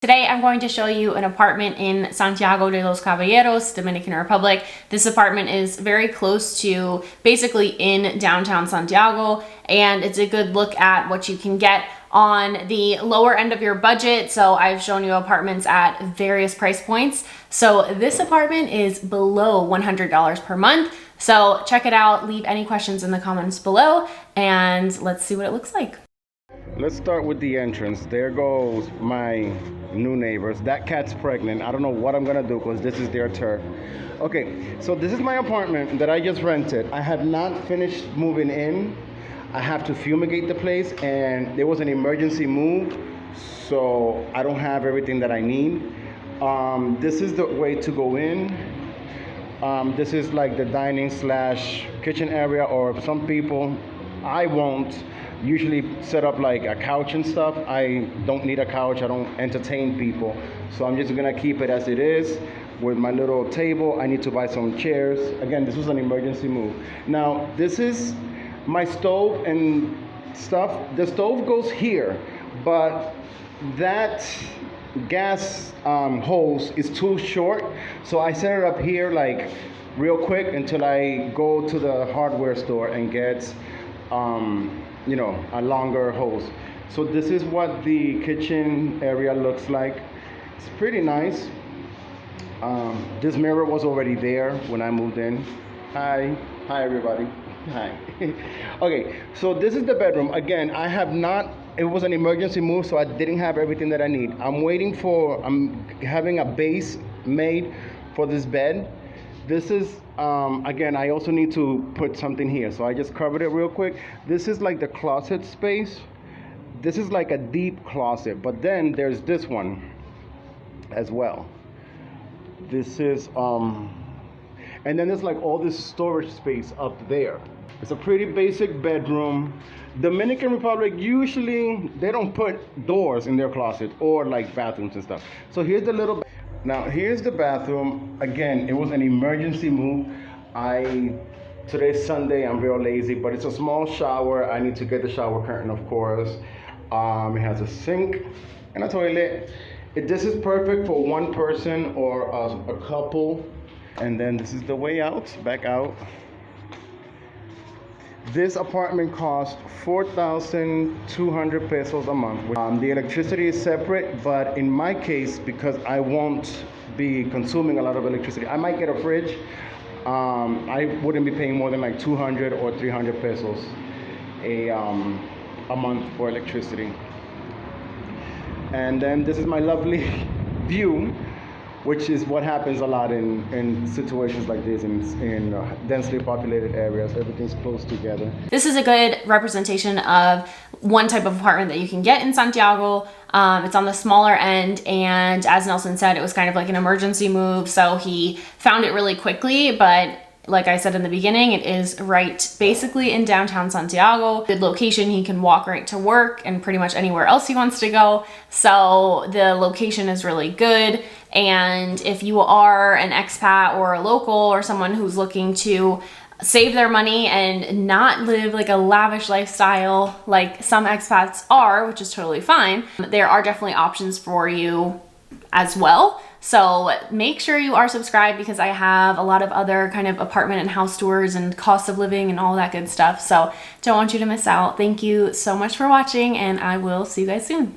Today I'm going to show you an apartment in Santiago de Los Caballeros, Dominican Republic. This apartment is very close to basically in downtown Santiago, and it's a good look at what you can get on the lower end of your budget. So I've shown you apartments at various price points. So this apartment is below $100 per month. So check it out, leave any questions in the comments below, and let's see what it looks like. Let's start with the entrance. There goes my new neighbors. That cat's pregnant. I don't know what I'm gonna do because this is their turf. Okay, so this is my apartment that I just rented. I have not finished moving in. I have to fumigate the place, and there was an emergency move, so I don't have everything that I need. This is the way to go in. This is like the dining slash kitchen area, or some people, I won't usually set up like a couch and stuff. I don't need a couch. I don't entertain people, so I'm just gonna keep it as it is with my little table. I need to buy some chairs. Again, this was an emergency move. Now this is my stove and stuff. The stove goes here, but that gas hose is too short, so I set it up here like real quick until I go to the hardware store and get you know, a longer hose. So this is what the kitchen area looks like. It's pretty nice. This mirror was already there when I moved in. Hi everybody. Hi. Okay, so this is the bedroom. Again, I have not, it was an emergency move, so I didn't have everything that I need. I'm having a base made for this bed. This is, again, I also need to put something here, so I just covered it real quick. This is like the closet space. This is like a deep closet, but then there's this one as well. This is, and then there's like all this storage space up there. It's a pretty basic bedroom. Dominican Republic, usually they don't put doors in their closet or like bathrooms and stuff. So here's the little, now here's the bathroom. Again, it was an emergency move. Today's Sunday, I'm real lazy, but it's a small shower. I need to get the shower curtain, of course. It has a sink and a toilet. This is perfect for one person or a couple. And then this is the way out, back out. This apartment costs 4,200 pesos a month. The electricity is separate, but in my case, because I won't be consuming a lot of electricity, I might get a fridge. I wouldn't be paying more than like 200 or 300 pesos a month for electricity. And then this is my lovely view, which is what happens a lot in situations like this, in densely populated areas. Everything's close together. This is a good representation of one type of apartment that you can get in Santiago. It's on the smaller end, and as Nelson said, it was kind of like an emergency move, so he found it really quickly, but like I said in the beginning, it is right basically in downtown Santiago. Good location, he can walk right to work and pretty much anywhere else he wants to go. So the location is really good. And if you are an expat or a local or someone who's looking to save their money and not live like a lavish lifestyle like some expats are, which is totally fine, there are definitely options for you as well. So make sure you are subscribed, because I have a lot of other kind of apartment and house tours and cost of living and all that good stuff. So don't want you to miss out. Thank you so much for watching, and I will see you guys soon.